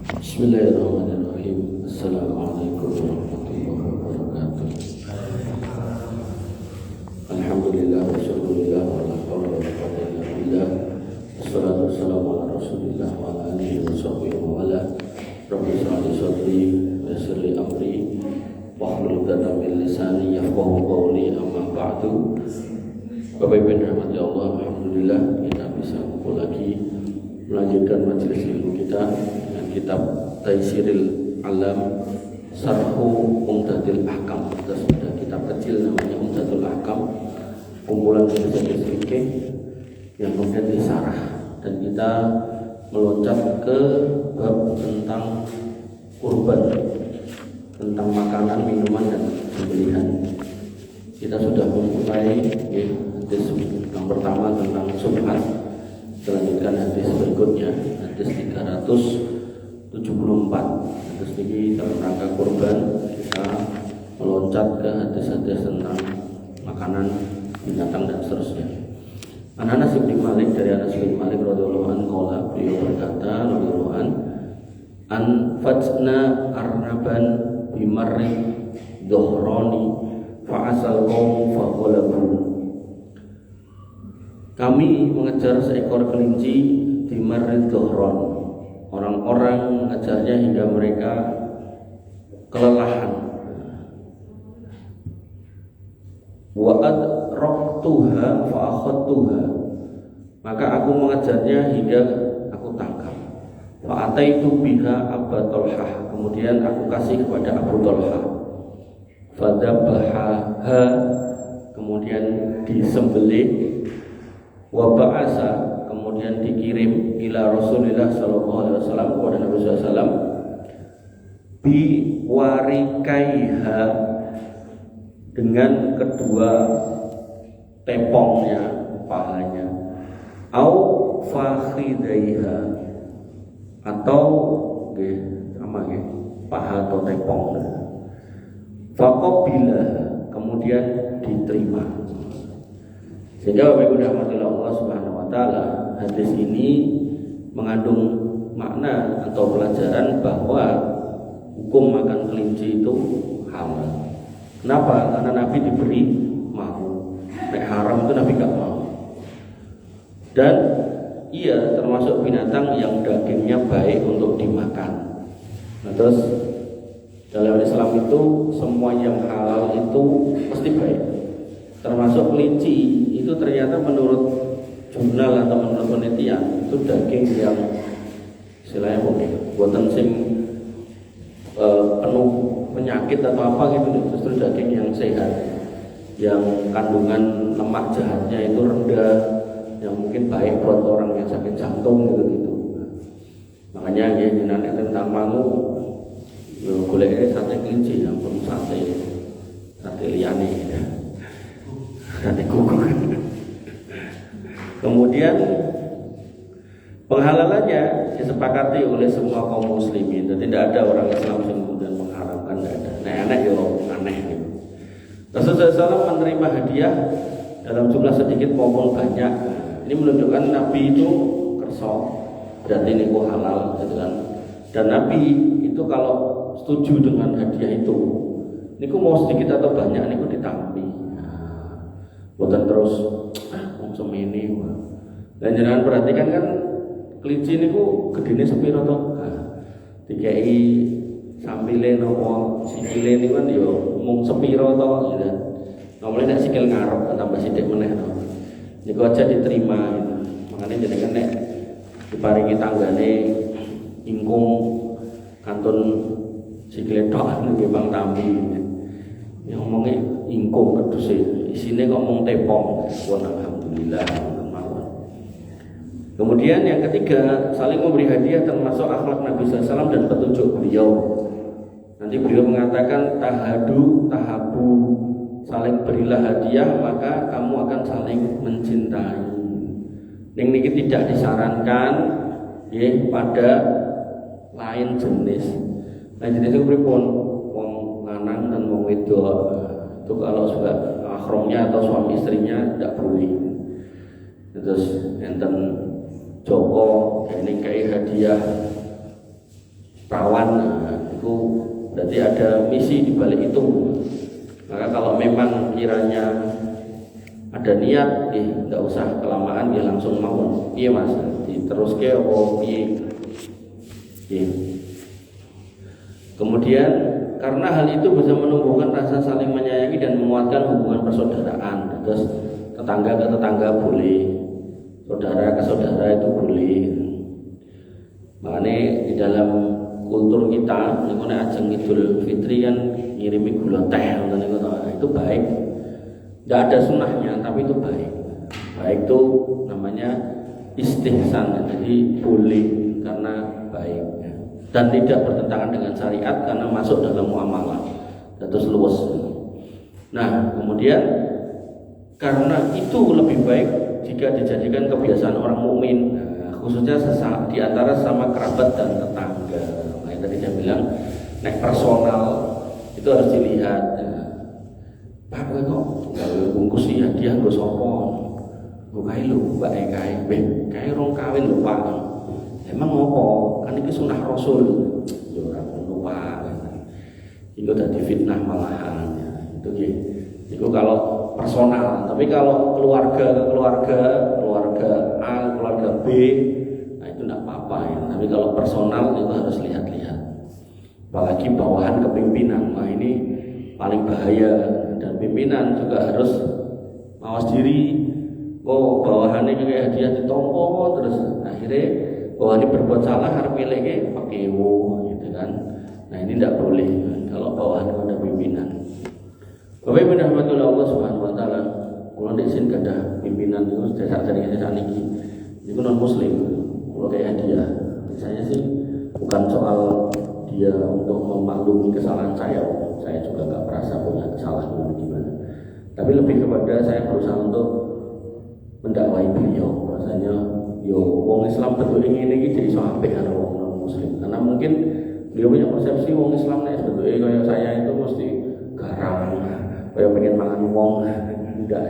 Bismillahirrahmanirrahim. Assalamualaikum warahmatullahi wabarakatuh. Alhamdulillah wa syukurillah wa la hawla wa la quwwata illa billah. Wassalatu wassalamu ala Rasulillah wa ala alihi wa sahbihi wa wala. Rabbi shrah li sadri wa yassir li amri wahlul 'uqdatam min lisani yafqahu qawli, amma ba'du. Bapak Ibu yang dirahmati Allah, alhamdulillah kita bisa kumpul lagi melanjutkan majelis ilmu kita dengan kitab Taisiril Alam Sarhu Umdatul Ahkam. Kita sudah kitab kecil namanya Umdatul Ahkam, kumpulan hadis fikih yang kemudian disarah, dan kita meloncat ke bab tentang kurban, tentang makanan, minuman, dan sembelihan. Kita sudah memulai hadis yang pertama tentang subhat. Selanjutkan hadis berikutnya, hadis 374. Hadis ini dalam rangka kurban, kita meloncat ke hadis-hadis tentang makanan, binatang, dan seterusnya. Anas bin Malik, dari Anas bin Malik radhiyallahu anhu qala, beliau berkata radhiyallahu an fajna arnaban bimarri dhahrani fa asal qaum fa qalabu. Kami mengejar seekor kelinci di Marri Dhahran. Orang-orang mengejarnya hingga mereka kelelahan. Wa adraktuha fa akhadtuha. Maka aku mengejarnya hingga aku tangkap. Fa ataitu biha Abu Talhah. Kemudian aku kasih kepada Abu Talhah. Fa dhabaha, kemudian disembelih. Wa ba'asa, kemudian dikirim ila Rasulillah sallallahu alaihi wasallam, kepada Nabi sallallahu alaihi wasallam, bi warikaiha, dengan kedua tepongnya, pahanya, au fakhidaiha, atau sama paha atau tepong. Faqabila, kemudian diterima. Sehingga Bapak Ibu dirahmati Allah Subhanahu wa taala, hadis ini mengandung makna atau pelajaran bahwa hukum makan kelinci itu halal. Kenapa? Karena Nabi diberi mau. Nek haram itu Nabi gak mau. Dan ia termasuk binatang yang dagingnya baik untuk dimakan. Nah, terus dalam Islam itu semua yang halal itu pasti baik. Termasuk kelinci itu ternyata menurut jurnal atau menurut penelitian itu daging yang istilahnya buatan sing penuh penyakit atau apa gitu, justru daging yang sehat, yang kandungan lemak jahatnya itu rendah, yang mungkin baik buat orang yang sakit jantung gitu. Makanya ya nanti tentang mangu goleknya sate kelinci, ampun sate liyane ya. Sate kuku. Kemudian penghalalannya disepakati oleh semua kaum muslimin, dan tidak ada orang Islam yang kemudian mengharamkan, tidak ada. Nah, aneh ya aneh gitu. Rasulullah SAW menerima hadiah dalam jumlah sedikit maupun banyak. Ini menunjukkan Nabi itu kerso, berarti ini halal, gitu kan. Dan Nabi itu kalau setuju dengan hadiah itu, ini mau sedikit atau banyak, ini ditampi. Bukan terus semini. Dan jangan perhatikan kan kelinci ini gedene sepiro to? Dikai sampile nopo sikile niku kan yo mung sepiro to gitu. Nomone nek sikil ngarep tambah sithik meneh to. Niku aja diterima gitu. Makanya jenengan nek diparingi tanggane ingkung kantun sikile tok nggih Bang Tambi. Ya ngomongnya ingkung keduse. Isine kok mung tepong. Alhamdulillah. Kemudian yang ketiga, saling memberi hadiah termasuk akhlak Nabi SAW dan petunjuk beliau. Nanti beliau mengatakan tahadu tahabu, saling berilah hadiah maka kamu akan saling mencintai. Yang ini tidak disarankan ya pada lain jenis. Lain jenis itu pripun? Wong lanang dan wong wedok. Itu kalau sudah mahramnya atau suami istrinya tidak boleh. Terus enten Joko ini kayak hadiah perawan, itu berarti ada misi di balik itu. Maka kalau memang kiranya ada niat, nggak usah kelamaan, dia langsung mau. Iya mas, diteruske apa piye? Kemudian karena hal itu bisa menumbuhkan rasa saling menyayangi dan menguatkan hubungan persaudaraan. Terus tetangga ke tetangga boleh, saudara ke saudara itu boleh. Makanya di dalam kultur kita, ini ajeng Idul Fitri kan ngirimi gula teh, itu baik. Tidak ada sunnahnya, tapi itu baik. Baik itu namanya istihsan, jadi boleh karena baik dan tidak bertentangan dengan syariat karena masuk dalam muamalah. Terus luwes. Nah, kemudian karena itu lebih baik jika dijadikan kebiasaan orang mukmin, khususnya di antara sama kerabat dan tetangga. Nah, tadi saya bilang, nek personal itu harus dilihat. Pak, kowe kok gawe bungkus hadiah nggo sapa? Nggo kae lho, mbak kae. Kae rong kawin lho, Pak. Emang ngopo? Kan iki sunah Rasul. Ya ora ngono, Pak. Iku dadi fitnah malahan. Itu nggih. Itu kalau personal, tapi kalau keluarga A, keluarga B, nah itu enggak apa-apa ya. Tapi kalau personal itu harus lihat-lihat. Apalagi bawahan kepimpinan. Nah ini paling bahaya, dan pimpinan juga harus mawas diri. Oh, bawahannya kayak hadiah ditompo terus akhirnya bawahannya berbuat salah harus milihnya pakai gitu kan. Nah ini tidak boleh kalau bawahan ada pimpinan. Bapak Ibu rahmatullah Allah Subhanahu wa taala, kalau diizin kada pimpinan itu desa niki itu non muslim, kalau kayak hadiah. Saya sih bukan soal dia untuk memaklumi kesalahan saya juga nggak merasa punya kesalahan gimana. Tapi lebih kepada saya berusaha untuk mendakwai beliau, rasanya yo wong Islam betul ini jadi so apik karo wong non muslim. Karena mungkin beliau punya persepsi wong Islam nek betul kayak saya itu mesti garang, kayak pengen mangan wong enggak.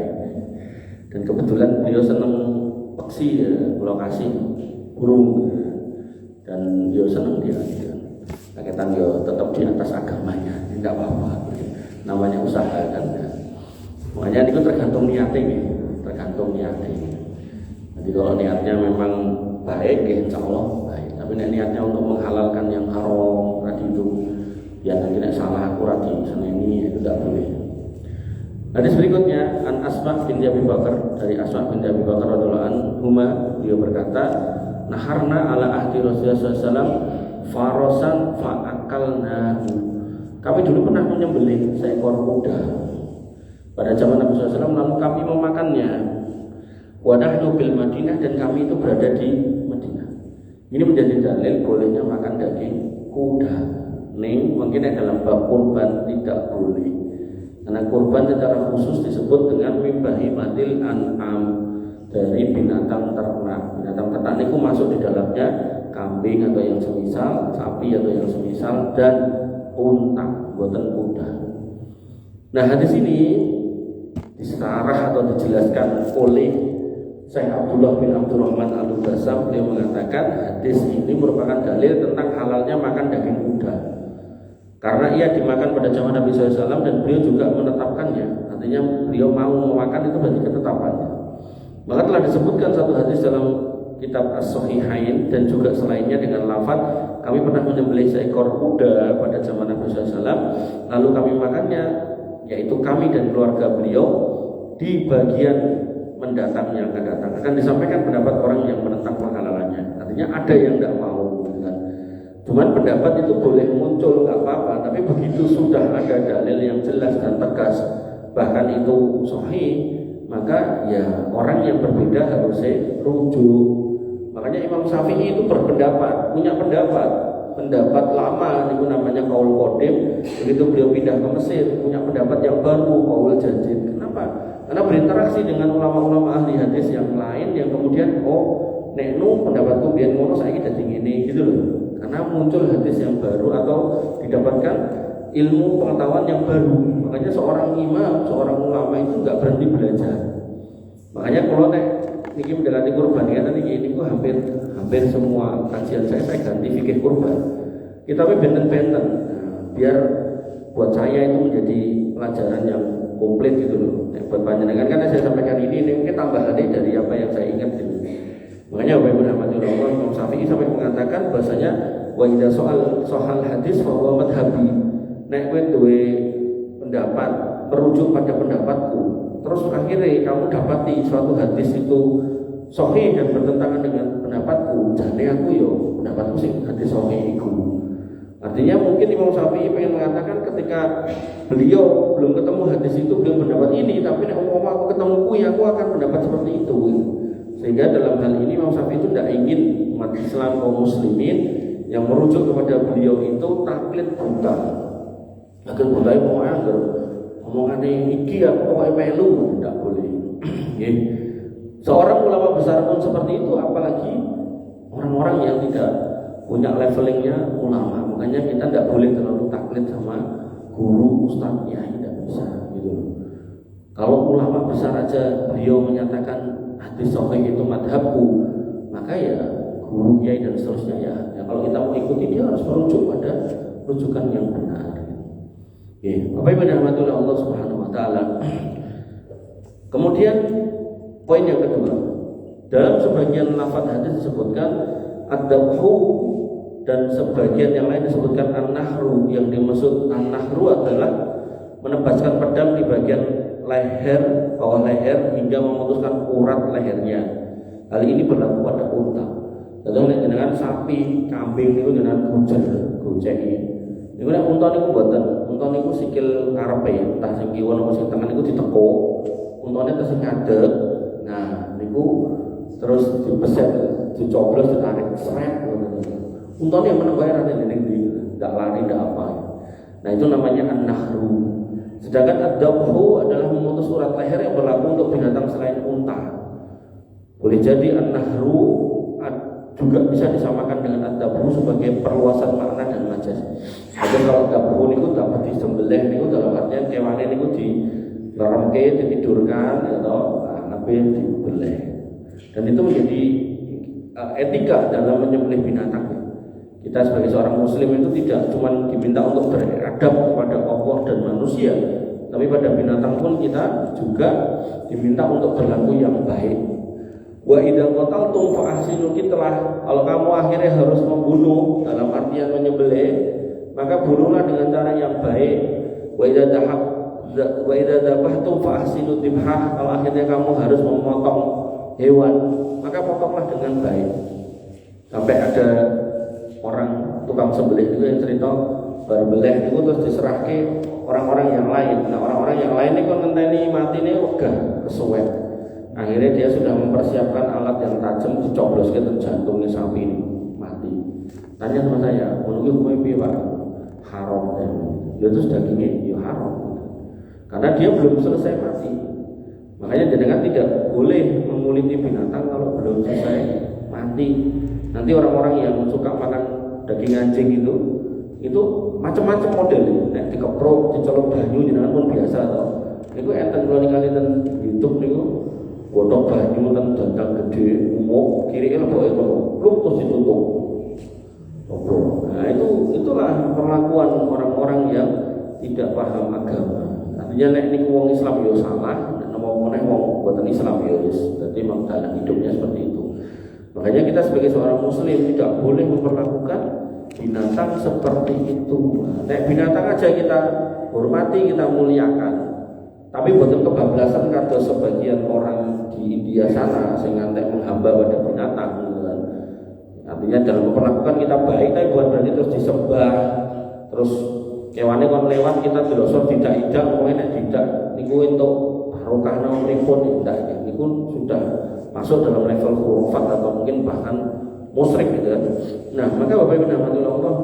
Dan kebetulan beliau seneng peksi ya, lokasi burung dan beliau seneng dia. Kita tetap di atas agamanya, tidak apa-apa. Namanya usaha kan. Makanya itu tergantung niatnya, Jadi kalau niatnya memang baik, ya insya Allah baik. Tapi niatnya untuk menghalalkan yang haram tadi itu, ya nanti salah aku di sana ini itu tidak boleh. Hadis berikutnya, An Asma bin Abi Bakar, dari Asma bin Abi Bakar radhiyallahu anhuma, dia berkata, naharna ala ahdi Rasulullah SAW farosan fa'akalnahu. Kami dulu pernah menyembelih seekor kuda pada zaman Nabi SAW, lalu kami memakannya. Wa nahnu bil Madinah, dan kami itu berada di Madinah. Ini menjadi dalil bolehnya makan daging kuda. Mungkin dalam bab kurban tidak boleh, karena kurban secara khusus disebut dengan mibahimatil an'am, dari binatang ternak. Binatang ternak itu masuk di dalamnya kambing atau yang semisal, sapi atau yang semisal, dan unta, buatan kuda. Nah, hadis ini disarah atau dijelaskan oleh Syekh Abdullah bin Abdurrahman Al-Basam. Beliau mengatakan hadis ini merupakan dalil tentang halalnya makan daging kuda, karena ia dimakan pada zaman Nabi SAW dan beliau juga menetapkannya. Artinya beliau mau memakan itu berarti ketetapannya. Maka telah disebutkan satu hadis dalam kitab As-Sahihain dan juga selainnya dengan lafaz, kami pernah menyembelih seekor kuda pada zaman Nabi SAW, lalu kami makannya, yaitu kami dan keluarga beliau, di bagian mendatangnya akan datang. Akan disampaikan pendapat orang yang menentang penghalalannya. Artinya ada yang tidak mau, kan? Cuman pendapat itu boleh muncul, nggak apa-apa. Tapi begitu sudah ada dalil yang jelas dan tegas, bahkan itu sahih, maka ya orang yang berbeda harusnya rujuk. Makanya Imam Syafi'i itu punya pendapat lama, itu namanya qaul qadim. Begitu beliau pindah ke Mesir, punya pendapat yang baru, qaul jadid. Kenapa? Karena berinteraksi dengan ulama-ulama ahli hadis yang lain, yang kemudian nek pendapatku biar ngono saiki dadi ngene gitu loh. Karena muncul hadis yang baru atau didapatkan ilmu pengetahuan yang baru. Makanya seorang imam, seorang ulama itu nggak berhenti belajar. Makanya kalau niki mendekati kurban ya, nanti ini hampir semua kajian saya ganti fikih kurban. kita benten-benten. Nah, biar buat saya itu menjadi pelajaran yang komplit gitu loh. Buat panjenengan kan saya sampaikan ini mungkin tambahannya dari apa yang saya ingat gitu. Makanya Bapak Ibu rahmatullah Imam Syafi'i sampai mengatakan bahasanya wa idza soal hadis fa huwa madhhabi. Nek kowe duwe pendapat merujuk pada pendapatku, terus akhirnya kamu dapati suatu hadis itu sahih dan bertentangan dengan pendapatku, jane aku yo pendapatku sing hadis sahih iku. Artinya mungkin Imam Syafi'i pengen mengatakan ketika beliau belum ketemu hadis itu belum pendapat ini, tapi nek umpama aku ketemu kuwi aku akan pendapat seperti itu. Sehingga dalam hal ini Imam Syafi'i itu tidak ingin umat Islam kaum muslimin yang merujuk kepada beliau itu taklid buta. Agar buta itu mau agar omongannya iki ya pokoknya melu, tidak boleh. Seorang ulama besar pun seperti itu, apalagi orang-orang yang tidak punya levelingnya ulama. Makanya kita tidak boleh terlalu taklid sama guru, ustaz, ya tidak bisa gitu. Kalau ulama besar aja beliau menyatakan hadis sahih itu madhabku, maka ya guru kiai dan seterusnya ya kalau kita mau ikuti dia harus merujuk pada rujukan yang benar. Bapak Ibu rahmatullah Allah Subhanahu wa taala. Kemudian poin yang kedua, dalam sebagian lafaz hadis disebutkan ad-dabhu dan sebagian yang lain disebutkan an-nahru. Yang dimaksud an-nahru adalah menebaskan pedang di bagian leher, bawah leher hingga memutuskan urat lehernya. Hal ini berlaku pada unta. Contohnya dengan sapi, kambing itu dengan gojek. Ini nek unta niku mboten, unta niku sikil karepe, entah sing kiwa napa sing tengen niku diteko, untane terus ngadeg. Nah, niku terus dipeset, dicoblos, ditarik, seret. Untane meneng bae rene ning ndi, ndak lari ndak apa. Nah, itu namanya an-nahru. Sedangkan ad-dabhu adalah memutus urat leher yang berlaku untuk binatang selain unta. Boleh jadi an-nahru juga bisa disamakan dengan ad-dabhu sebagai perluasan makna dan majas. Jadi kalau dabhu niku dapat disembelih niku dalam artian kewane niku dilaremke, ditidurkan atau nabi dibeleh. Dan itu menjadi etika dalam menyembelih binatang. Kita sebagai seorang muslim itu tidak cuma diminta untuk beradab kepada Allah dan manusia, tapi pada binatang pun kita juga diminta untuk berlaku yang baik. Wa idza qataltum fa ahsinu qitlah. Kalau kamu akhirnya harus membunuh dalam artian menyembelih, maka bunuhlah dengan cara yang baik. Wa idza dzabhtum fa ahsinu dzibhah. Kalau akhirnya kamu harus memotong hewan, maka potonglah dengan baik. Sampai ada orang tukang sembelih itu yang cerita berbeleh itu terus diserahke orang-orang yang lain. Nah, orang-orang yang lain ini kan ngenteni matine wegah kesuwen. Akhirnya dia sudah mempersiapkan alat yang tajam dicobloske ke jantungnya sapi ini mati. Tanya sama saya, menurut hukumnya piye Pak? Haram ya. Terus dagingnya ya haram. Karena dia belum selesai mati. Makanya jenengan tidak boleh menguliti binatang kalau belum selesai mati. Nanti orang-orang yang suka makan daging anjing itu macam-macam model. Nek dikeprok, dicolok banyu jenengan pun biasa toh. Niku enten kula ningali ten YouTube niku godhog banyu ten dandang gede, umuk, kirike leboke terus ditutup. Nah, itulah perlakuan orang-orang yang tidak paham agama. Artinya nek niku wong Islam yo salah, nek mau meneh wong boten Islam yo wis. Dadi dalam hidupnya seperti itu. Makanya kita sebagai seorang muslim tidak boleh memperlakukan binatang seperti itu. Nah, binatang aja kita hormati, kita muliakan. Tapi bukan kebablasan kata sebagian orang di India sana sehingga menghamba pada binatang. Artinya dalam memperlakukan kita baik, tapi bukan berarti terus disembah. Terus kewane kon lewat kita delok tidak pokoknya tidak niku untuk barokah nang pripun tidak. Niku sudah masuk dalam level khurafat atau mungkin bahkan musyrik gitu kan. Nah, maka Bapak Ibu rahmatullah Allah,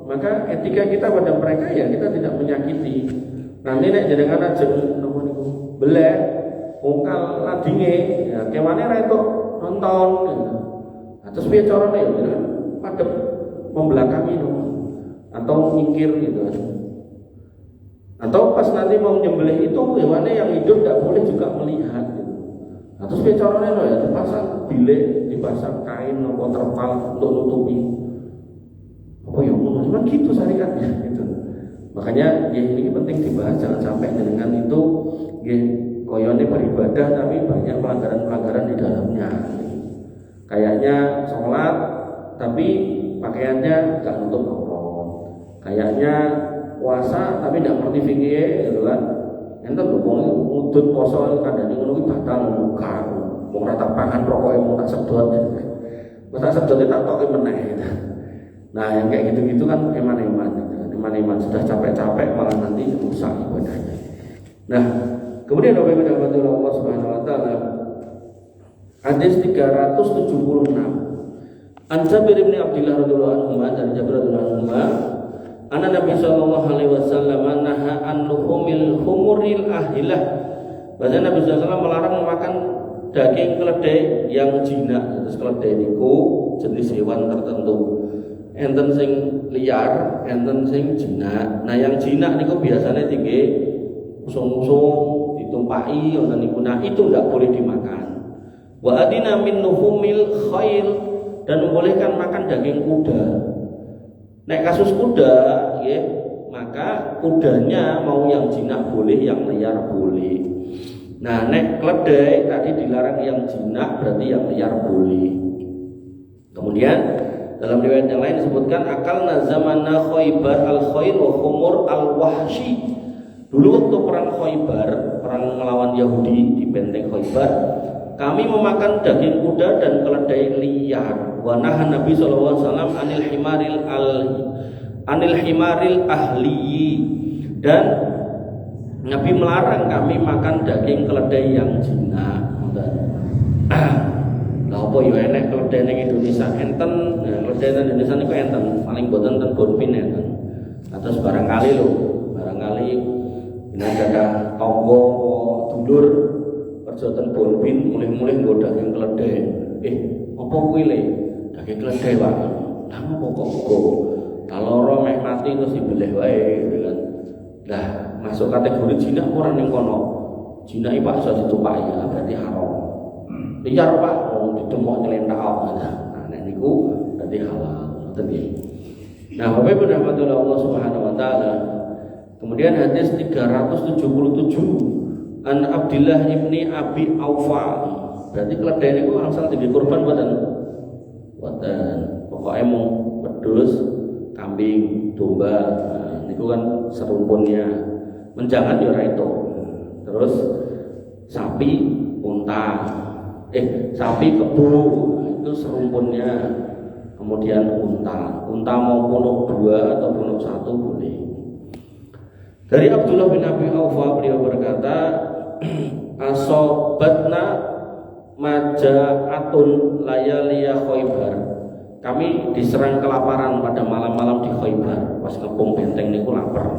maka etika kita pada mereka ya kita tidak menyakiti. Nanti nek jenengan ajeng nopo niku beleh ungkal ladinge ya kewane ra entuk nonton gitu. Nah, terus piye carane ya jenengan padhep membelakangi dong atau mikir gitu kan. Atau pas nanti mau nyembelih itu hewannya yang hidup tidak boleh juga melihat gitu. Nah, terus caranya ya dipasang bilik, dipasang kain atau terpal untuk nutupi. Apa ya ngono? Memang gitu syariatnya gitu. Makanya ya, ini penting dibahas, jangan sampai dengan itu ya, koyone beribadah tapi banyak pelanggaran-pelanggaran di dalamnya. Kayaknya sholat tapi pakaiannya nggak nutup aurat. Kayaknya puasa tapi tidak ngerti fikih gitu kan. Enten lho wong ngudut poso kandhane ngono kuwi batal muka. Wong ora tak pangan rokoke mau tak sedot. Wis tak sedot tak toke meneh. Nah, yang kayak gitu-gitu kan eman-eman sudah capek-capek malah nanti rusak ibadahnya. Nah, kemudian Bapak Ibu Allah Subhanahu wa taala hadis 376. An Jabir bin Abdullah radhiyallahu anhu dari Jabir radhiyallahu anhu anna Nabi sallallahu alaihi wasallam naha an luhumil humuril ahilah. Bahasa Nabi sallallahu alaihi wasallam melarang memakan daging keledai yang jinak. Terus keledai niku jenis hewan tertentu. Enten sing liar, enten sing jinak. Nah, yang jinak niku biasanya tinggi usung-usung, ditumpaki ngoten niku. Nah, itu enggak boleh dimakan. Wa adina min nuhumil khail, dan membolehkan makan daging kuda. Nek kasus kuda, ya, maka kudanya mau yang jinak boleh, yang liar boleh. Nah, nek keledai tadi dilarang yang jinak, berarti yang liar boleh. Kemudian dalam riwayat yang lain disebutkan akalna zamanna Khaybar al-khayl wa khumur al-wahshi. Dulu waktu perang Khaybar, perang melawan Yahudi di benteng Khaybar, kami memakan daging kuda dan keledai liar. Wa nahan Nabi sallallahu alaihi wasallam anil himaril ahli, dan Nabi melarang kami makan daging keledai yang jinak. Lah apa yo enek keledai ning Indonesia enten, keledai ning Indonesia niku enten, paling boten ten bonpin enten. Atus barangkali ini ada tonggo dulur kerja ten bonpin mulih-mulih nggo daging keledai. Apa kuwi le? Daging keledai, Pak. Lah apa kok nggo? Kalau ora meh mati terus dibeleh wae gitu kan. Lah masuk kategori jinak ora ning kono. Jinak iki Pak iso ditumpaki, berarti haram. Liar Pak, mau ditemok nyelentak kok. Nah, nek niku berarti halal. Ngoten nggih. Nah, Bapak Ibu rahmatullah Allah Subhanahu wa taala. Kemudian hadis 377 An Abdillah ibni Abi Aufa. Berarti keledai niku angsal dadi kurban mboten? Mboten. Pokoke mung wedhus, kambing, domba. Nah, niku kan serumpunnya. Menjangan yo ora itu. Terus sapi, unta. Sapi kebo itu serumpunnya. Kemudian unta mau punuk 2 atau punuk 1 boleh. Dari Abdullah bin Abi Aufa beliau berkata, asobatna maja'atun layaliya Khaybar. Kami diserang kelaparan pada malam-malam di Khaybar. Pas ngepung benteng niku lapar.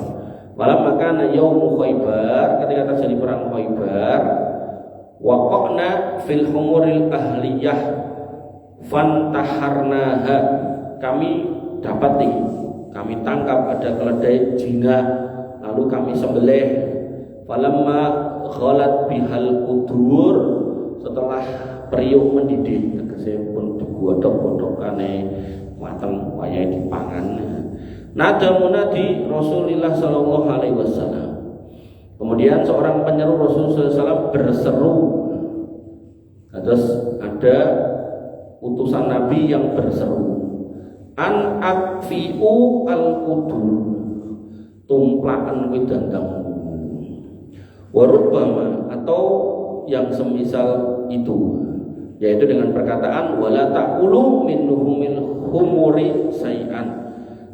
Malam maka yaum Khaybar, ketika terjadi perang Khaybar, waqa'na fil humuril ahliyah fantaharnaha. Kami dapati, kami tangkap ada keledai jinak, lalu kami sembelih. Falamma ghalat bihal udur, setelah periuk mendidih, tegese pun digodhog-godhogane mateng wayahe dipangan. Nada munadi Rasulullah sallallahu alaihi wasallam. Kemudian seorang penyeru Rasulullah SAW berseru. Terus ada utusan Nabi yang berseru, an akfiu al-qudur, tumplakan widandang. Warubbama, atau yang semisal itu, yaitu dengan perkataan wala ta'ulu min luhumil humuri say'an.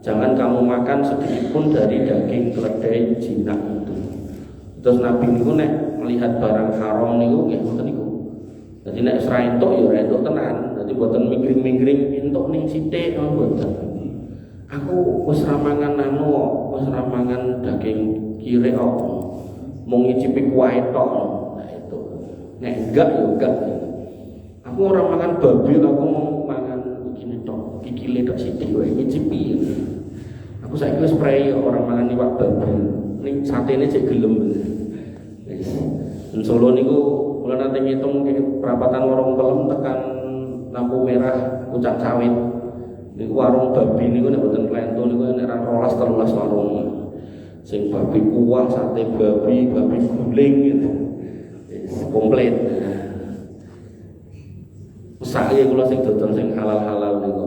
Jangan kamu makan sedikit pun dari daging keledai jinak itu. Terus Nabi niku nek melihat barang haram niku nggih ngoten niku. Dadi nek ora entuk ya ora entuk tenan. Dadi boten mingring-mingring entuk ning sithik mboten. Aku wis ra mangan wis ra mangan daging kirek kok. Mung ngicipi kuwae tok. Nah itu. Nek enggak ya enggak. Aku ora mangan babi, aku mau mangan begini tok. Kikile tok sithik wae ngicipi. Aku saiki wis prei orang mangan iwak babi. Ning satene cek gelem. Solo niku kula nate ngitung perapatan lorong pelem tekan lampu merah puncak sawit. Niku warung babi niku nek mboten klentu niku nek ra 12 13 warung. Sing babi kuah, sate babi, babi guling gitu. Komplit. Mesake kula sing dodol sing halal-halal niku.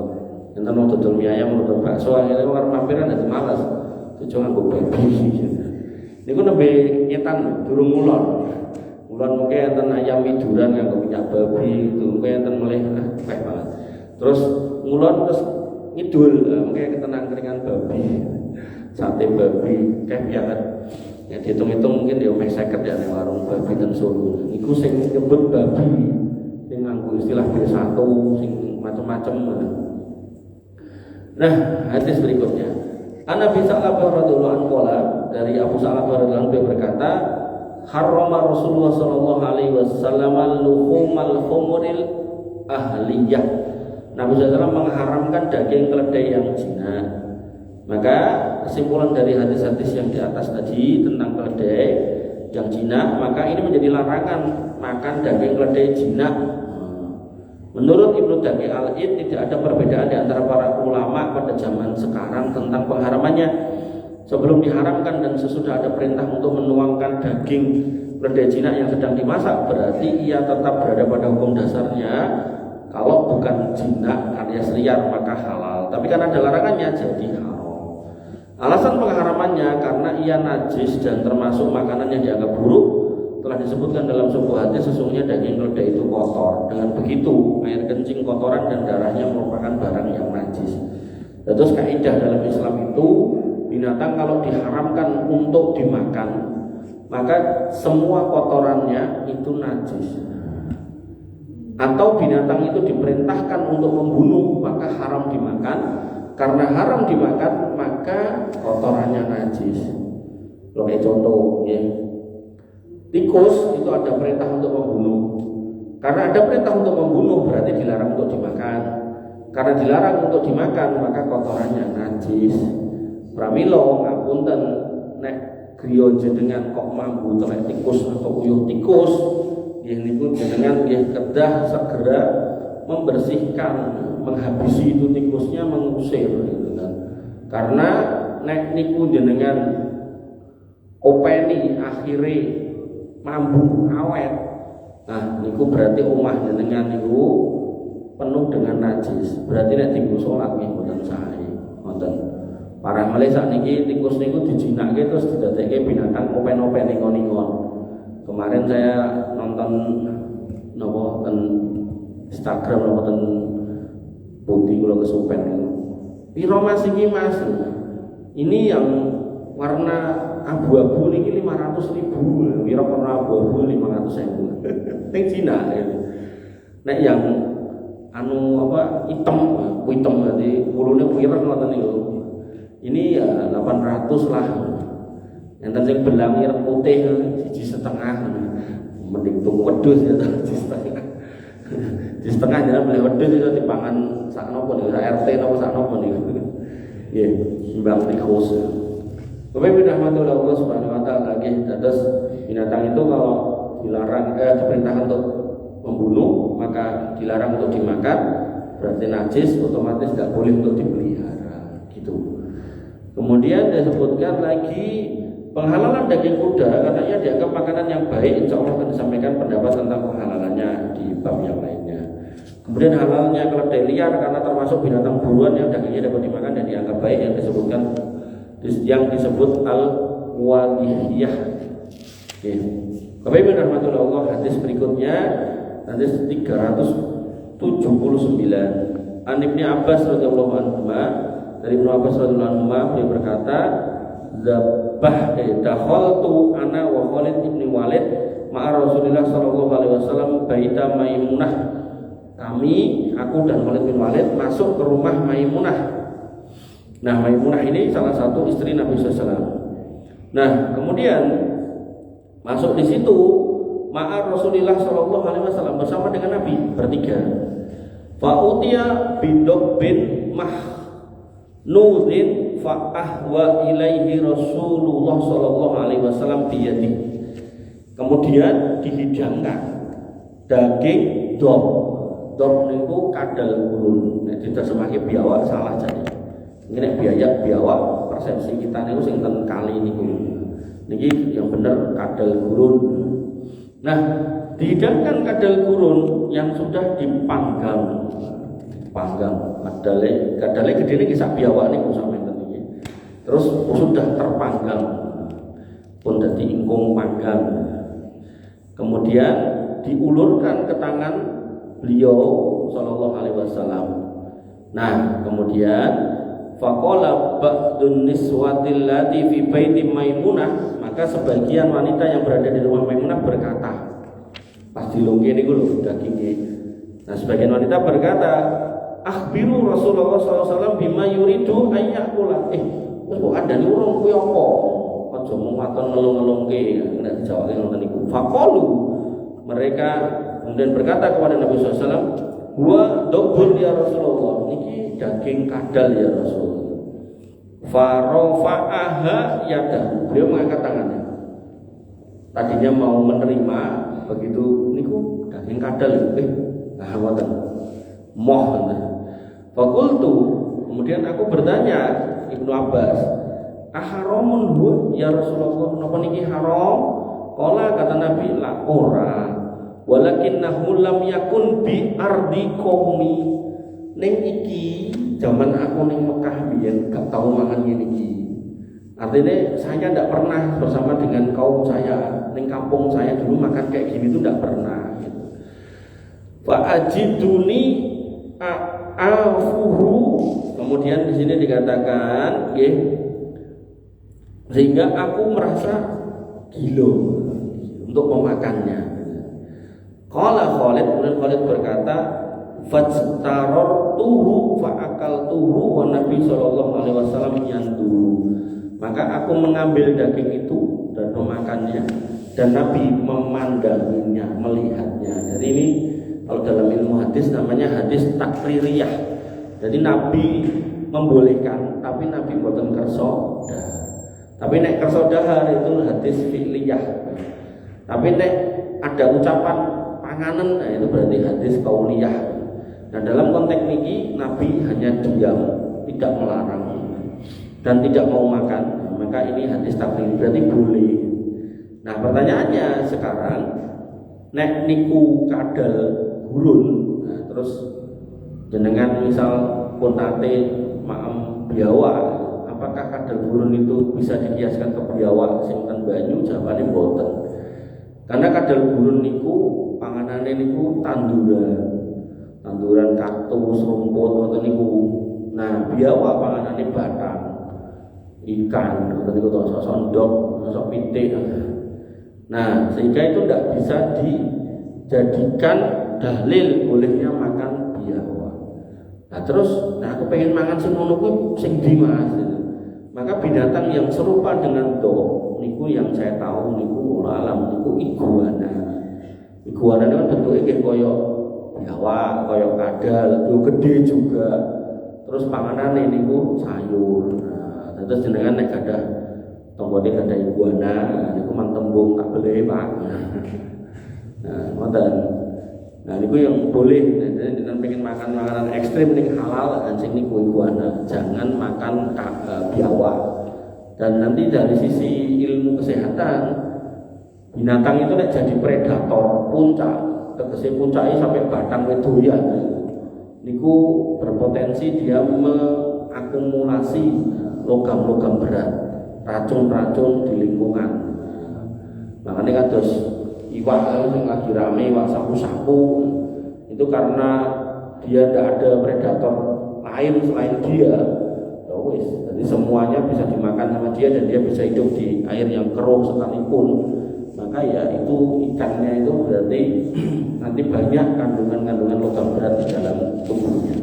Enten wong dodol mie ayam, dodol bakso, akhire arep mampiran dadi malas. Tujuh nganggo babi. Niku nembe nyetan durung ngulon. Ngulon mungkin enten ayam widuran nganggo minyak babi, itu mungkin enten meleh pek banget. Terus ngulon terus ngidul, mungkin ketenang keringan babi. Sate babi kayak banget. Ya dihitung-hitung mungkin dia omeh 50 ya ning warung babi ten Solo. Iku sing nyebut babi sing nganggo istilah B1 sing macam-macam. Nah, hadis berikutnya. An-Nabi sallallahu alaihi wasallam dari Abu Sa'labah radhiyallahu anhu berkata, "Harrama Rasulullah sallallahu alaihi wasallam al-luhumal khumuril ahliyah." Nabi SAW mengharamkan daging keledai yang jinak. Maka kesimpulan dari hadis-hadis yang di atas tadi tentang keledai yang jinak, maka ini menjadi larangan makan daging keledai jinak. Menurut Ibnu Daqiq Al-Id tidak ada perbedaan di antara para ulama pada zaman sekarang tentang pengharamannya. Sebelum diharamkan dan sesudah ada perintah untuk menuangkan daging keledai jinak yang sedang dimasak, berarti ia tetap berada pada hukum dasarnya. Kalau bukan jinak alias liar maka halal, tapi karena ada larangannya jadi haram. Alasan pengharamannya karena ia najis dan termasuk makanan yang dianggap buruk. Telah disebutkan dalam sebuah hadis sesungguhnya daging keledai itu kotor. Dengan begitu air kencing, kotoran dan darahnya merupakan barang yang najis. Terus kaidah dalam Islam itu binatang kalau diharamkan untuk dimakan maka semua kotorannya itu najis. Atau binatang itu diperintahkan untuk membunuh maka haram dimakan. Karena haram dimakan maka kotorannya najis. Kayak contoh ya, tikus itu ada perintah untuk membunuh. Karena ada perintah untuk membunuh berarti dilarang untuk dimakan. Karena dilarang untuk dimakan maka kotorannya najis. Pramila ngapunten nek griya jenengan kok mambu telek tikus atau uyuh tikus, yang niku jenengan nggih kedah segera membersihkan, menghabisi itu tikusnya, mengusir gitu kan. Karena nek niku jenengan openi akhire mambu awet. Nah, niku berarti omah jenengan niku penuh dengan najis. Berarti nek tinggu salat nggih mboten sae. Wonten parah malih sakniki tikus niku dijinake terus didadekke binatang open-open ingon-ingon. Kemarin saya nonton napa ten Instagram napa ten putih kula kesupen niku. Piro Mas iki Mas? Ini yang warna abu-abu niki 500.000. Piro warna abu-abu 500.000. Ning Cina. Nek yang anu apa hitam berarti wulune pireng ngoten niku. Ini ya 800 lah. Enten sing belang ireng putih 1,5 mending tung wedhus ya di setengah. Di setengah jalan beli wedhus iso dipangan sak napa niku, sak RT napa sak napa niku. Nggih, mbang tikus. Bapak Ibu rahmatullah Allah Subhanahu wa taala nggih, terus binatang itu kalau dilarang diperintahkan untuk membunuh maka dilarang untuk dimakan, berarti najis, otomatis tidak boleh untuk dipelihara gitu. Kemudian disebutkan lagi penghalalan daging kuda karena ia dianggap makanan yang baik. Insya Allah akan disampaikan pendapat tentang penghalalannya di bab yang lainnya. Kemudian halalnya keledai liar karena termasuk binatang buruan yang dagingnya dapat dimakan dan dianggap baik, yang disebutkan yang disebut al-wadihiyah. Oke. Bapak Ibu rahmatullah Allah, hadis berikutnya hadis 379. An Ibnu Abbas radhiyallahu anhu, dari Ibnu Abbas radhiyallahu anhu beliau berkata, dakhaltu ana wa Khalid ibn Walid ma'a Rasulillah sallallahu alaihi wasallam baita Maimunah. Aku dan Khalid bin Walid masuk ke rumah Maimunah. Nah, Maimunah ini salah satu istri Nabi SAW. Nah, kemudian masuk di situ ma'a Rasulillah sallallahu alaihi wasallam bersama dengan Nabi bertiga. Fa'utiya bidok bin Mahnuzin fa'ahwa ilaihi Rasulullah sallallahu alaihi wasallam biyadi. Kemudian dihidangkan daging dog. Dok niku kadal gurun. Nek diterjemahke biawak salah jadi. Ini nek biawak persepsi kita niku sing ten kali niku. Niki yang bener kadal gurun. Nah, dihidangkan kadal gurun yang sudah dipanggang. Kadale gedene ki sak biawak niku sampeyan iki. Terus sudah terpanggang. Pun dadi ingkung panggang. Kemudian diulurkan ke tangan beliau sallallahu alaihi wasallam. Nah, kemudian faqala ba'dun niswatil lati fi baiti Maimunah, maka sebagian wanita yang berada di rumah Maimunah berkata, pas dilongke niku lho daginge. Nah, sebagian wanita berkata, akhbiru Rasulullah SAW bima yuridu ayyakula. Wis kok andane urung kuwi apa? Aja mung waton ngelung-ngelungke nek dijawabke ngoten niku. Faqalu, mereka kemudian berkata kepada Nabi SAW, "Wa dobun ya Rasulullah, niki daging kadal ya Rasulullah." Farafa'aha yadah, beliau mengangkat tangannya. Tadinya mau menerima, begitu niku daging kadal. Ngoten. Moh. Fakultu, kemudian aku bertanya Ibnu Abbas, aharamun hu ya Rasulullah, napa niki haram? Qala, kata Nabi, la ora, walakinnahu lam yakun bi ardi qaumi. Ning iki zaman aku ning Mekah biyen gak tau mangan ngene iki. Artinya saya tidak pernah bersama dengan kaum saya, ning kampung saya dulu makan kayak gini itu tidak pernah gitu. Fa ajiduni afuhu. Kemudian di sini dikatakan, nggih, sehingga aku merasa gila untuk memakannya. Qala Khalid, kemudian Khalid berkata, fajtarartuhu fa'akaltuhu wa Nabi sallallahu alaihi wasallam yanduru. Maka aku mengambil daging itu dan memakannya, dan Nabi memandanginya, melihatnya. Jadi ini kalau dalam ilmu hadis namanya hadis takririyah. Jadi Nabi membolehkan, tapi Nabi boten kerso dahar. Tapi nek kerso dahar itu hadis fi'liyah. Tapi nek ada ucapan panganan, nah itu berarti hadis qauliyah. Nah, dalam konteks ini Nabi hanya diam, tidak melarang dan tidak mau makan. Maka ini hadis takrir, berarti boleh. Nah, pertanyaannya sekarang, nek niku kadal gurun, nah, terus jenengan misal kontate maem biawak, apakah kadal gurun itu bisa dikiaskan ke biawak sing ten banyu? Jawabane mboten. Karena kadal gurun niku panganane niku tanduran kaktus, rumput ngoten niku. Nah, biawak panganane batang, ikan, ngoten niku to, sondok, sosok pitik. Nah, sehingga itu tidak bisa dijadikan dalil bolehnya makan biawak. Nah, terus aku pengen mangan sing ngono kuwi sing ndi Mas? Maka binatang yang serupa dengan dog niku yang saya tahu niku alam niku iguana. Iguana itu kan bentuknya kayak koyo biawak, koyo kadal, yo gede juga. Terus panganane niku sayur. Nah, terus jenengan nek gadah tombone gadah iguana, niku mantembung tak beli Pak. Nah, ngoten. Nah, niku yang boleh. Jenengan pengen makan makanan ekstrim ning halal, sing niku iguana. Jangan makan biawak. Dan nanti dari sisi ilmu kesehatan, binatang itu nek jadi predator puncak, tegese puncaknya sampai batang wedoyan. Niku berpotensi dia mengakumulasi logam-logam berat, racun-racun di lingkungan. Makanya kados iwak yang lagi rame, iwak sapu-sapu, itu karena dia tidak ada predator lain selain dia. Wis, jadi semuanya bisa dimakan sama dia dan dia bisa hidup di air yang keruh sekalipun. Maka ya itu ikannya itu berarti nanti banyak kandungan-kandungan logam berat di dalam tubuhnya.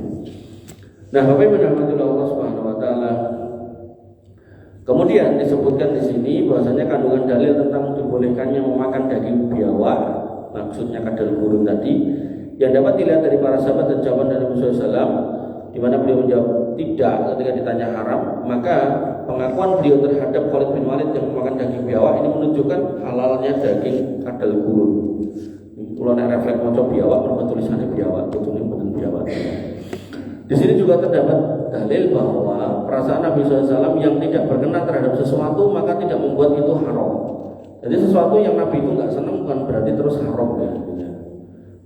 Nah, Bapak Ibu dirahmati Allah Subhanahu wa taala. Kemudian disebutkan di sini bahwasanya kandungan dalil tentang dibolehkannya memakan daging biawak, maksudnya kadal gurun tadi, yang dapat dilihat dari para sahabat dan jawaban dari Nabi SAW, di mana beliau menjawab tidak ketika ditanya haram. Maka pengakuan beliau terhadap Khalid bin Walid yang memakan daging biawak ini menunjukkan halalnya daging kadal gurun. Kalau nek refleks maca biawak, mergo tulisannya biawak, kudune mboten biawak. Di sini juga terdapat dalil bahwa perasaan Nabi SAW yang tidak berkenan terhadap sesuatu maka tidak membuat itu haram. Jadi sesuatu yang Nabi itu nggak senang bukan berarti terus haram ya.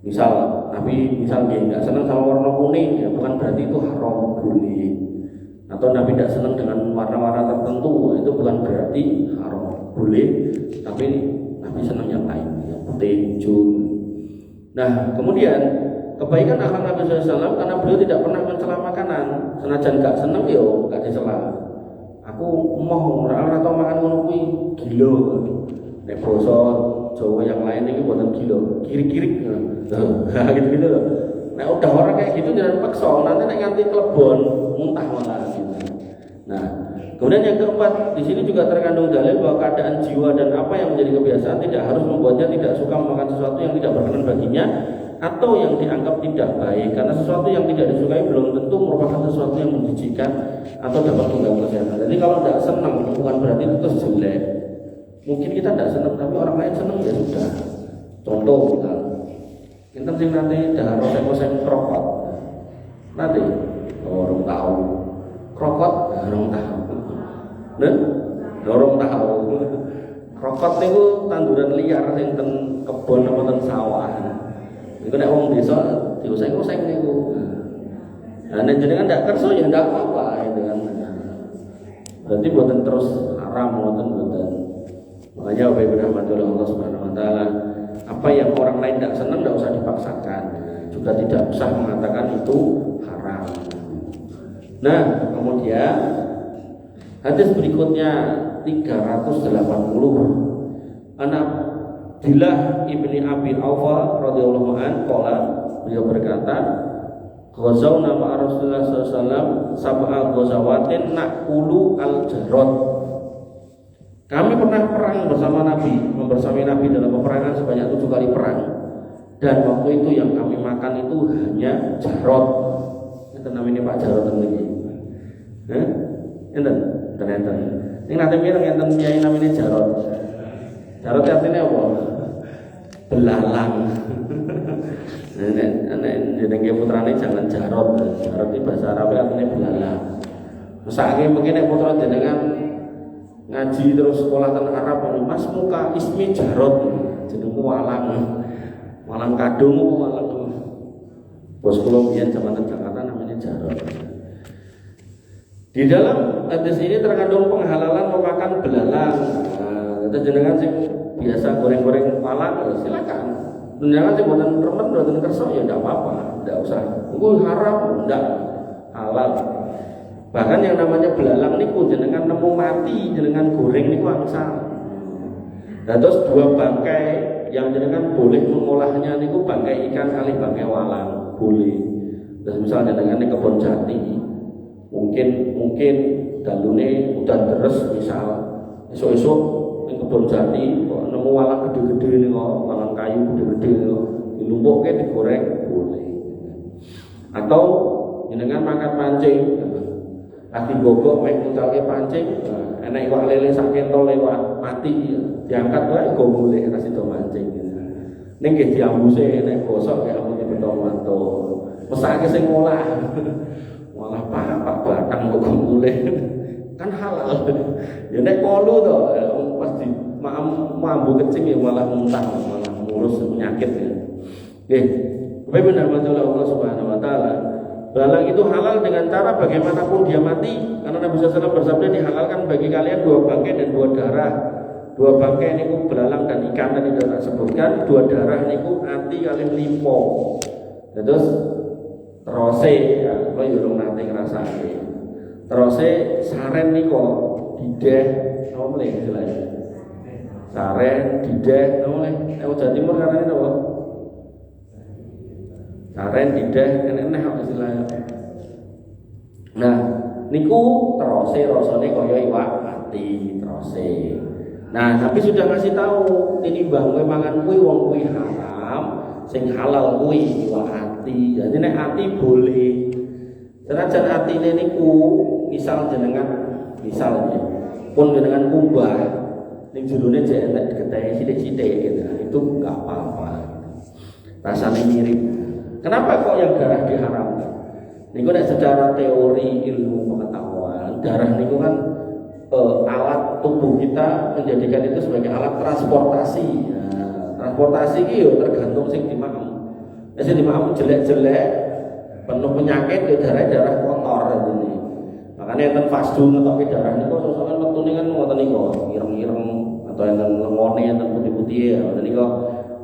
Misal Nabi nggak senang sama warna kuning ya bukan berarti itu haram, boleh. Atau Nabi tidak senang dengan warna-warna tertentu itu bukan berarti haram, boleh. Tapi Nabi senang yang lain, yang putih, hijau. Nah kemudian kebaikan akhlak Nabi SAW karena beliau tidak pernah mencela makanan. Senajan gak seneng yo gak dicela. Aku mau ora tau makan ngono kuwi gila. Nek basa Jawa yang lain iki buatan gila, kiri-kiri. Nah gitu-gitu loh. Nek udah orang kayak gitu jangan paksa, nanti nek nganti klebon muntah malah gitu. Nah, kemudian yang keempat, di sini juga terkandung dalil bahwa keadaan jiwa dan apa yang menjadi kebiasaan tidak harus membuatnya tidak suka memakan sesuatu yang tidak berkenan baginya atau yang dianggap tidak baik, karena sesuatu yang tidak disukai belum tentu merupakan sesuatu yang menjijikan atau dapat mengganggu kesehatan. Jadi kalau tidak senang bukan berarti itu terus jelek. Mungkin kita tidak senang tapi orang lain senang ya sudah. Contoh kita sing nanti dah rosek-rosek krokot. Nanti orang tahu krokot orang tahu. Nah, orang tahu. Krokot itu tanduran liar yang ten kebun atau ten sawah. Iku nek wong desa diuseng-useng niku. Nah, nek jenengan ndak kerso ya ndak apa-apa gitu kan. Berarti buatan terus haram buatan. Makanya Bapak Ibu rahmatullah Allah Subhanahu wa taala, apa yang orang lain tidak senang tidak usah dipaksakan. Juga tidak usah mengatakan itu haram. Nah, kemudian hadis berikutnya 380. Anak Abdillah ibni Abi Aufa radhiyallahu anhu qala, beliau berkata, ghazawna ma'a Rasulullah sallallahu alaihi wasallam sab'a ghazawatin naqulu al-jarad. Kami pernah perang bersama Nabi, membersamai Nabi dalam peperangan sebanyak 7 kali perang. Dan waktu itu yang kami makan itu hanya jarad. Itu namanya Pak Jarad lagi. Enten. Ini nanti mireng enten kiai namanya Jarad. Jarad artinya apa? Belalang. Jenenge putrane jangan Jarad. Jarad itu bahasa Arab artinya belalang. Mesake mungkin putra jenengan ngaji terus sekolah tentang Arab, Mas muka ismi Jarad, jenengku Walang. Walang kadung walang. Bos kula biyen zaman Jakarta namanya Jarad. Di dalam hadis ini terkandung penghalalan memakan belalang. Nah, jenengan sing biasa goreng-goreng walang silakan. Jenengan sing boten remen boten kersa ya ndak apa-apa, ndak usah. Iku haram ndak halal. Bahkan yang namanya belalang niku jenengan nemu mati, jenengan goreng niku angsal. Nah, terus 2 bangkai yang jenengan boleh mengolahnya niku bangkai ikan kali bangkai walang, boleh. Terus misalnya jenengan di kebun jati, mungkin dalune udah deres misal, esok-esok di kebun jati kok nemu walang gede-gede nih kok, walang kayu gede-gede kok, dilumpukke digoreng boleh. Atau jenengan makan mancing, lagi gogok mek mutalke pancing, enek iwak lele sak kentol lewat mati diangkat wae go boleh ra sida mancing. Ning nggih diambuse nek gosok kaya amune beto-beto. Mesake sing ngolah. Malah pak batang kok boleh. Kan halal. Ya nek kolu to pas di mambu kecing ya malah muntah, malah ngurus penyakit ya. Nggih. Bapak benar Allah Subhanahu wa taala. Belalang itu halal dengan cara bagaimanapun dia mati. Karena Nabi SAW bersabda dihalalkan bagi kalian 2 bangkai dan 2 darah. 2 bangkai niku belalang dan ikan tadi sudah sebutkan. 2 darah niku ati kalian limpo. Terus terose ya, kalau yurung nanti ngerasake. Terose saren niku dideh, apa meneh istilahnya? Saren, dideh, apa meneh? Jawa Timur karena itu apa? Saren, dideh, enek kok istilahnya. Nah, niku terose rasane kaya iwak mati, terose. Nah, Nabi sudah ngasih tahu tinimbang kowe mangan kuwi wong kuwi haram, sing halal kuwi iwak ati. Jadi nek ati boleh. Senajan atine niku misal jenengan misalnya pun jenengan kumbah ning jerone jek entek getehe sithik-sithik gitu. Itu enggak apa-apa. rasanya mirip. Kenapa kok yang darah diharamkan? Niku nek secara teori ilmu pengetahuan, darah niku kan alat tubuh kita menjadikan itu sebagai alat transportasi. Nah, transportasi iki yo tergantung sing dimakan. Nek sing dimakan jelek-jelek, penuh penyakit yo darah kotor ini. Makanya enten fasdu ngetoke darah niku sosokan metune kan ngoten niku, ireng-ireng atau enten lemone enten putih-putih ya ngoten niku.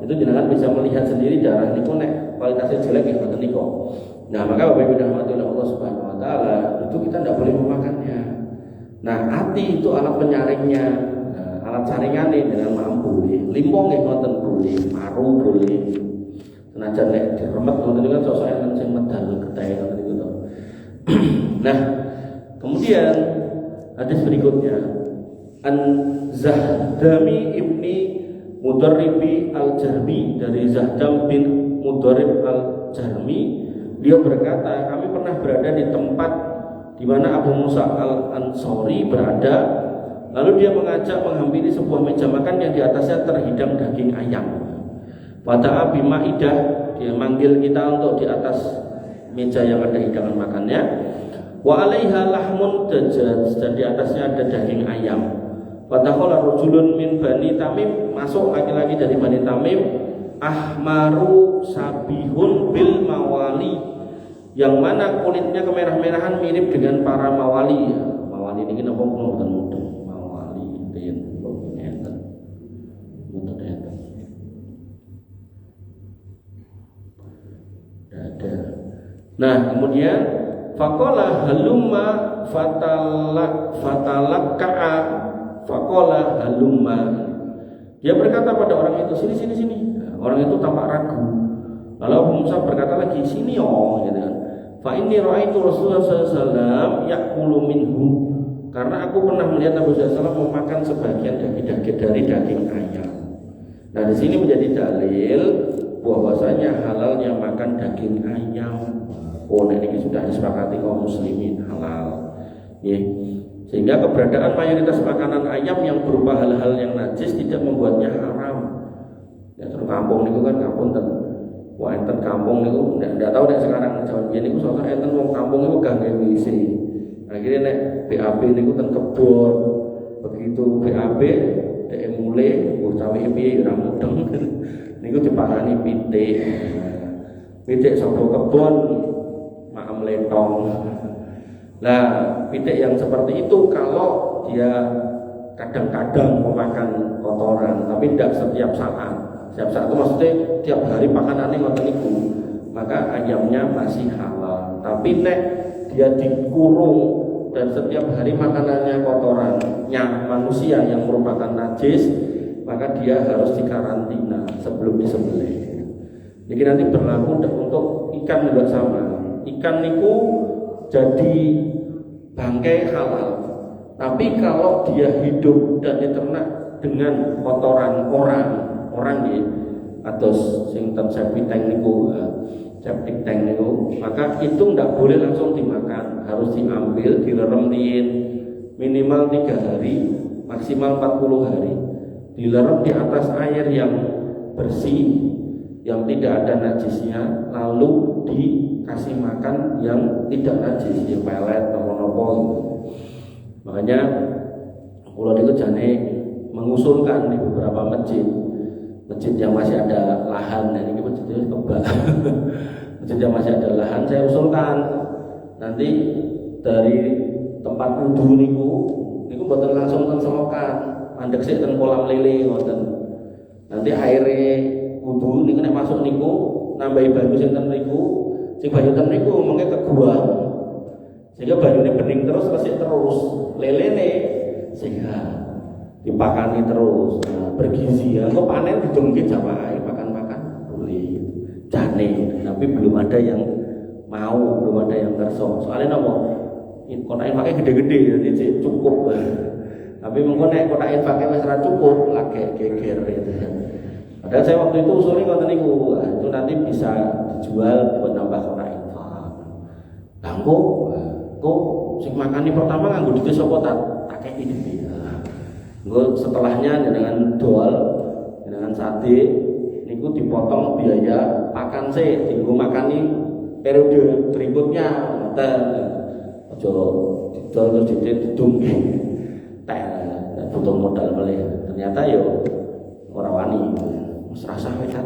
Itu jenengan bisa melihat sendiri darah niku nek kualitasnya jelek ya ngoten niku. Nah, maka Bapak Ibu dirahmati oleh Allah Subhanahu wa taala, itu kita tidak boleh memakannya. Nah, hati itu alat penyaringnya. Nah, alat saringannya dengan mampu boleh. Limbong nggih ngoten boleh, maru boleh. Senajan nek diremet ngoten niku kan sosok enten sing medal getih ngoten niku to. Nah, kemudian hadis berikutnya An Zahdami ibni Mudarribi al-Jarmi, dari Zahdam bin Mudarrib al-Jarmi, dia berkata, kami pernah berada di tempat di mana Abu Musa al-Ansori berada, lalu dia mengajak menghampiri sebuah meja makan yang di atasnya terhidang daging ayam. Pada Abi Ma'idah, dia manggil kita untuk di atas meja yang ada hidangan makannya. Wa 'alaiha lahmun dajjaj, dan di atasnya ada daging ayam. Fadakhala rajulun min Bani Tamim, masuk laki-laki dari Bani Tamim, ahmaru sabihun bil mawali, yang mana kulitnya kemerah-merahan mirip dengan para mawali. Mawali ini napa mboten mudeng, mawali yen enten. Mboten enten. Ada. Nah, kemudian faqala halumma fatalakka faqala halumma. Dia berkata pada orang itu, sini. Orang itu tampak ragu. Lalu Abu Musa berkata lagi, sini gitu kan. Fa inni ra'aitu Rasulullah sallallahu alaihi wasallam ya'kulu minhu. Karena aku pernah melihat Nabi sallallahu alaihi wasallam memakan sebagian dari daging ayam. Nah, di sini menjadi dalil bahwasanya halalnya makan daging ayam. Oh, ini sudah disepakati kaum muslimin halal. Sehingga keberadaan mayoritas makanan ayam yang berupa hal-hal yang najis tidak membuatnya haram. Ya, terus kampung niku kan kampung wah enten kampung niku ndak tahu nek sekarang jaman biyen niku soalnya enten wong kampung niku gak gawe WC. Akhirnya nek BAB niku ten kebon. Begitu BAB dhek mulai cawe piye ora mudeng. Niku diparani pitik. Pitik saka kebon maem letong. Nah, pitik yang seperti itu kalau dia kadang-kadang memakan kotoran, tapi tidak setiap saat. Setiap saat itu maksudnya tiap hari makanannya ngoten niku, maka ayamnya masih halal. Tapi nek dia dikurung dan setiap hari makanannya kotorannya manusia yang merupakan najis, maka dia harus dikarantina sebelum disembelih. Jadi nanti berlaku untuk ikan juga sama. Ikan niku jadi bangkai halal. Tapi kalau dia hidup dan diternak dengan kotoran orang ya, atau sing septic tank niku, maka itu tidak boleh langsung dimakan, harus diambil, dilerem minimal 3 hari, maksimal 40 hari, dilerem di atas air yang bersih, yang tidak ada najisnya, lalu dikasih makan yang tidak najis, ya pelet, nopo-nopo gitu. Makanya kalau itu jane mengusulkan di beberapa masjid yang masih ada lahan, dan ini masjidnya kebak. Masjid yang masih ada lahan, saya usulkan nanti dari tempat wudu niku mboten langsung ten selokan, mandek sik ten kolam lele ngoten. Nanti aire wudu niku nek masuk niku nambahi banyu sing ten niku, sing banyu ten niku mengke keguang. Sehingga banyune bening terus resik terus, lelene sehingga dipakani terus, bergizi. Engko panen didongke jamaah makan-makan boleh jane, tapi belum ada yang mau, belum ada yang kerso. Soalnya nopo kotak infaknya gede-gede jadi cukup. Tapi mengko nek kotak infaknya wis ora cukup lagi geger gitu. Padahal saya waktu itu usulnya ngoten niku, itu nanti bisa dijual buat nambah kotak infak. Langko kok sing makani pertama nganggo duit sapa tak kei dhewe. Nggo setelahnya dengan dol, dengan sate niku dipotong biaya makan sih, dienggo makani periode berikutnya. Ngoten. Aja didol terus didum. Teh butuh modal melih. Ternyata yo ora wani. Wis rasa wekat.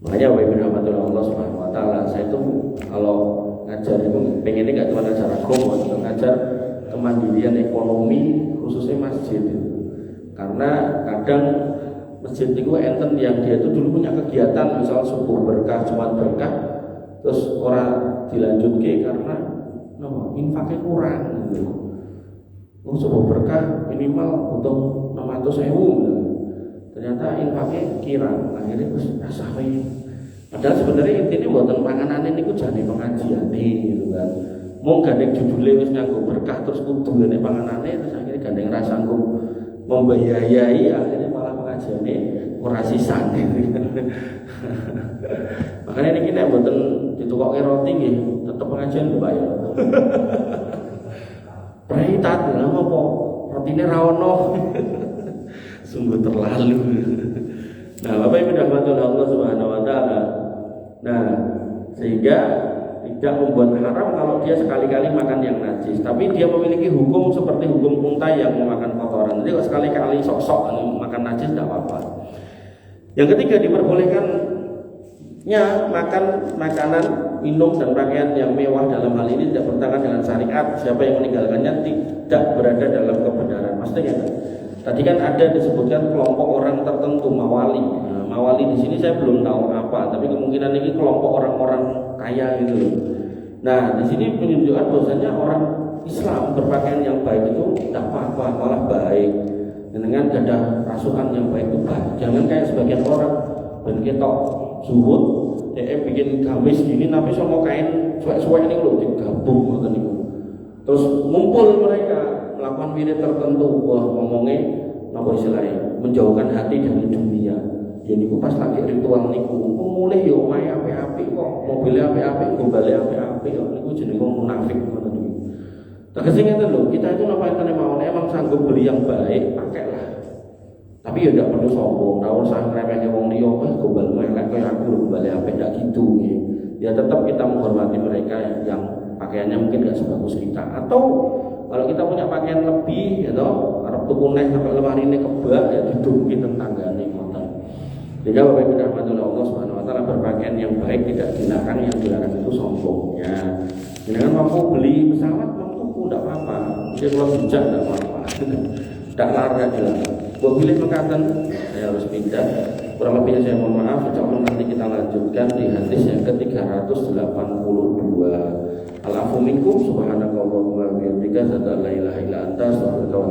Makanya wa rahmatullah Allah Subhanahu wa taala, saya tuh kalau ngajar itu pengennya nggak cuma ngajar agama, tapi ngajar kemandirian ekonomi khususnya masjid itu. Karena kadang masjid itu enten yang dia itu dulu punya kegiatan, misal subuh berkah, jumat berkah, terus orang dilanjutke karena infaknya kurang gitu. Subuh berkah minimal butuh 600.000, ternyata infaknya kirang, akhirnya terus rasa padahal sebenarnya intinya buatan panganan ini ku jane pengajian nih gitu kan. Mau gandeng judulnya wis nganggo berkah terus kudu gandeng panganane terus akhirnya gandeng ra sanggup membiayai, akhirnya malah pengajiannya ora sisan. Makanya ini kita buatan ditukokke roti nggih tetep pengajian bayar. Praitat lha apa rotine ra ono. Sungguh terlalu. Nah, Bapak Ibu dirahmati Allah Subhanahu wa taala. Nah, sehingga tidak membuat haram kalau dia sekali-kali makan yang najis, tapi dia memiliki hukum seperti hukum unta yang memakan kotoran. Jadi kalau sekali-kali sok-sok makan najis tidak apa-apa. Yang ketiga, diperbolehkannya makan makanan, minum dan pakaian yang mewah dalam hal ini tidak bertentangan dengan syariat. Siapa yang meninggalkannya tidak berada dalam kebenaran. Maksudnya tadi kan ada disebutkan kelompok orang tertentu mawali. Nah, mawali di sini saya belum tahu apa, tapi kemungkinan ini kelompok orang-orang kaya gitu. Nah, di sini menunjukkan bahwasanya orang Islam berpakaian yang baik itu tidak apa-apa, malah baik. Dengan ada rasukan yang baik itu baik. Jangan kayak sebagian orang ben ketok zuhud, bikin gamis gini tapi sama kain suwek-suwek ini lho digabung ngoten niku. Terus ngumpul mereka melakukan wirid tertentu, wah ngomongnya napa istilahnya menjauhkan hati dari dunia. Ya niku pas lagi ritual niku mulih yo omahe apik-apik kok, mobilnya apik-apik, gombale apik-apik kok niku jenenge wong munafik ngoten niku. Tegese ngeten lho, kita itu napa enten mawon emang sanggup beli yang baik, pakailah. Tapi ya tidak perlu sombong, ora usah ngremehke wong liya, gombal melek koyo aku lho gombale apik ndak gitu nggih. Ya tetap kita menghormati mereka yang pakaiannya mungkin enggak sebagus kita, atau kalau kita punya pakaian lebih, ya toh, arep tuku neh sampai lemarine kebak, ya didungki tetanggane ngoten. Sehingga Bapak Ibu dirahmati Allah Subhanahu wa taala, berpakaian yang baik tidak dilarang, yang dilarang itu sombongnya. Jangan mampu beli pesawat, mampu tuku enggak apa-apa. Mungkin kalau bijak enggak apa-apa. Enggak larang dilarang. Buat pilih mengatakan saya harus pindah. Kurang lebihnya saya mohon maaf. Insyaallah nanti kita lanjutkan di hadis yang ke-382. Al-afu minkum subhanakallahumma wa bihamdika, la ilaha illa anta, astaghfiruka